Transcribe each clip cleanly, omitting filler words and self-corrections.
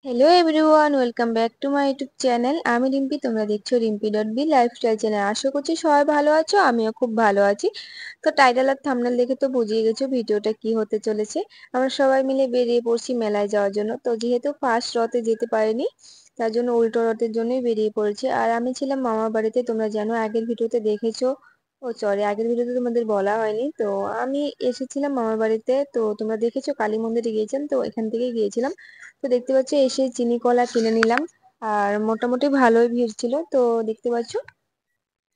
Hello everyone, welcome back to my YouTube channel. আমি রিম্পি, তোমরা দেখছো রিম্পি.বি লাইফস্টাইল চ্যানেল। আশা করছি সবাই ভালো আছো, আমিও খুব ভালো আছি। তো টাইটেল আর থাম্বনেল দেখে তো বুঝিয়ে গেছো ভিডিওটা কি হতে চলেছে। আমরা সবাই মিলে বেরিয়ে পড়ছি মেলায় যাওয়ার জন্য। তো যেহেতু ফার্স্ট রথে যেতে পারিনি, তার জন্য উল্টো রথের জন্যই বেরিয়ে পড়েছি। আর আমি ছিলাম মামার বাড়িতে, তোমরা জানো, আগের ভিডিওতে দেখেছো। ও সরি, আগের ভিডিওতে তোমাদের বলা হয়নি। তো আমি এসেছিলাম মামার বাড়িতে, তো তোমরা দেখেছো কালী মন্দিরে গিয়েছিলাম, তো এখান থেকেই গিয়েছিলাম। তো দেখতে পাচ্ছ এসে চিনি কলা কিনে নিলাম। আর মোটামুটি ভালোই ভিড় ছিল। তো দেখতে পাচ্ছ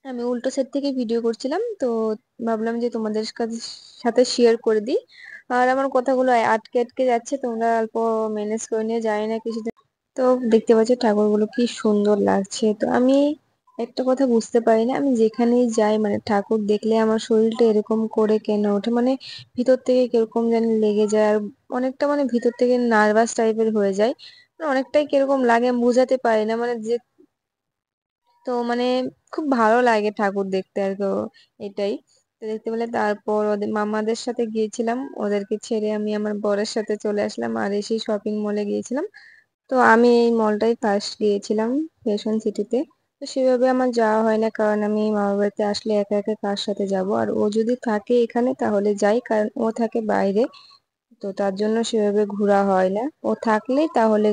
আমি উল্টো সাইড থেকে ভিডিও করছিলাম, তো ভাবলাম যে তোমাদের সাথে শেয়ার করে দিই। আর আমার কথাগুলো আটকে আটকে যাচ্ছে, তোমরা অল্প ম্যানেজ করে নিয়ে, যায় না কিছু। তো দেখতে পাচ্ছ ঠাকুরগুলো কি সুন্দর লাগছে। তো আমি একটা কথা বুঝতে পারি না, আমি যেখানেই যাই মানে ঠাকুর দেখলে আমার শরীরটা এরকম করে কেন ওঠে, মানে ভিতর থেকে কিরকম জানি লেগে যায়। আর অনেকটা মানে ভিতর থেকে নার্ভাস টাইপের হয়ে যায়। মানে অনেকটাই কিরকম লাগে, আমি বুঝাতে পারি না মানে যে। তো মানে খুব ভালো লাগে ঠাকুর দেখতে আর কি। এটাই। তো দেখতে পেলে তারপর ওদের মামাদের সাথে গিয়েছিলাম, ওদেরকে ছেড়ে আমি আমার বরের সাথে চলে আসলাম আর এসে শপিং মলে গিয়েছিলাম। তো আমি এই মলটাই ফার্স্ট গিয়েছিলাম, ফ্যাশন সিটিতে। তো সেভাবে আমার যাওয়া হয় না, কারণ আমি মামার বাড়িতে আসলে একা একা কার সাথে যাব। আর ও যদি থাকে এখানে তাহলে যাই, কারণ ও থাকে বাইরে। তো তার জন্য সেভাবে ঘোরা হয় না। ও থাকলে তাহলে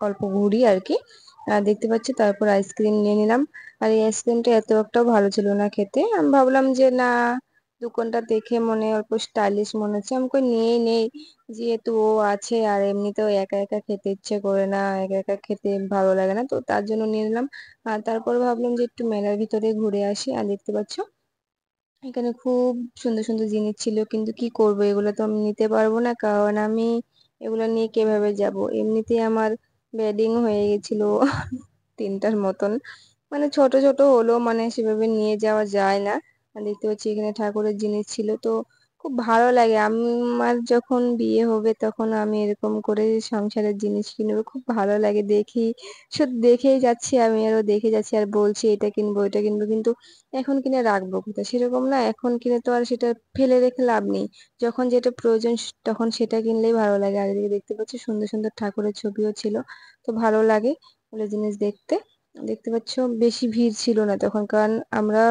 অল্প ঘুরি আর কি। আর দেখতে পাচ্ছি তারপর আইসক্রিম নিয়ে নিলাম। আর এই আইসক্রিমটা এত একটাও ভালো ছিল না খেতে। আমি ভাবলাম যে না, দোকানটা দেখে মনে অল্প স্টাইলিশ মনে হচ্ছে, আমি কই নিয়েই নেই। যেহেতু ও আছে আর এমনিতেও একা একা খেতে ইচ্ছে করে না, একা একা খেতে ভালো লাগে না, তো তার জন্য নিয়ে নিলাম। আর তারপর ভাবলাম যে একটু মেলার ভিতরে ঘুরে আসি। আর দেখতে পাচ্ছ এখানে খুব সুন্দর সুন্দর জিনিস ছিল, কিন্তু কি করব, এগুলো তো আমি নিতে পারবো না, কারণ আমি এগুলো নিয়ে কিভাবে যাব। এমনিতেই আমার বেডিং হয়ে গেছিল 3টার মতন। মানে ছোট ছোট হলো, মানে সেভাবে নিয়ে যাওয়া যায় না। আর দেখতে পাচ্ছি এখানে ঠাকুরের জিনিস ছিল, তো খুব ভালো লাগে। আমার যখন বিয়ে হবে তখন আমি এরকম করে সংসারের জিনিস কিনবো, খুব ভালো লাগে দেখি। শুধু দেখেই যাচ্ছি, আমি আরো দেখে যাচ্ছি আর বলছি এটা কিনবো এটা কিনবো, কিন্তু এখন কিনে রাখবো কোথায়, সেরকম না। এখন কিনে তো আর সেটা ফেলে রেখে লাভ নেই। যখন যেটা প্রয়োজন তখন সেটা কিনলেই ভালো লাগে। আর এদিকে দেখতে পাচ্ছি সুন্দর সুন্দর ঠাকুরের ছবিও ছিল, তো ভালো লাগে ওগুলো জিনিস দেখতে। দেখতে পাচ্ছ বেশি ভিড় ছিল না তখন, কারণ আমরা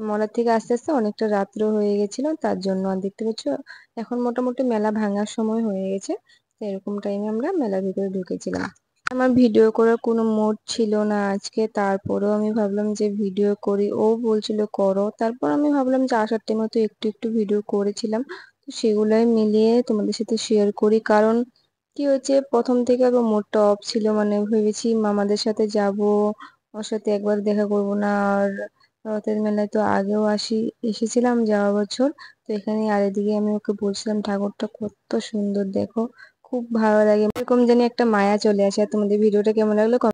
মলার থেকে আস্তে আস্তে অনেকটা রাত্র হয়ে গেছিল, তার জন্য। আর দেখতে পাচ্ছ এখন মোটামুটি মেলা ভাঙার সময় হয়ে গেছে। তো এরকম টাইমে আমরা মেলার ভিতরে ঢুকেছিলাম। আমার ভিডিও করার কোনো মুড ছিল না আজকে, তারপরেও আমি ভাবলাম যে ভিডিও করি, ও বলছিল করো, তারপর আমি ভাবলাম যে আসার টাইমে তো একটু একটু ভিডিও করেছিলাম, তো সেগুলাই মিলিয়ে তোমাদের সাথে শেয়ার করি। কারণ কি হচ্ছে, প্রথম থেকে আবার মুডটা অফ ছিল, মানে ভেবেছি মামাদের সাথে যাব, ওর সাথে একবার দেখা করব না। আর রথের মেলায় তো আগেও এসেছিলাম যাওয়া বছর। তো এখানে আর এদিকে আমি ওকে বলছিলাম ঠাকুরটা কত সুন্দর দেখো, খুব ভালো লাগে, এরকম জানি একটা মায়া চলে আসে। আর তোমাদের ভিডিওটা কেমন লাগলো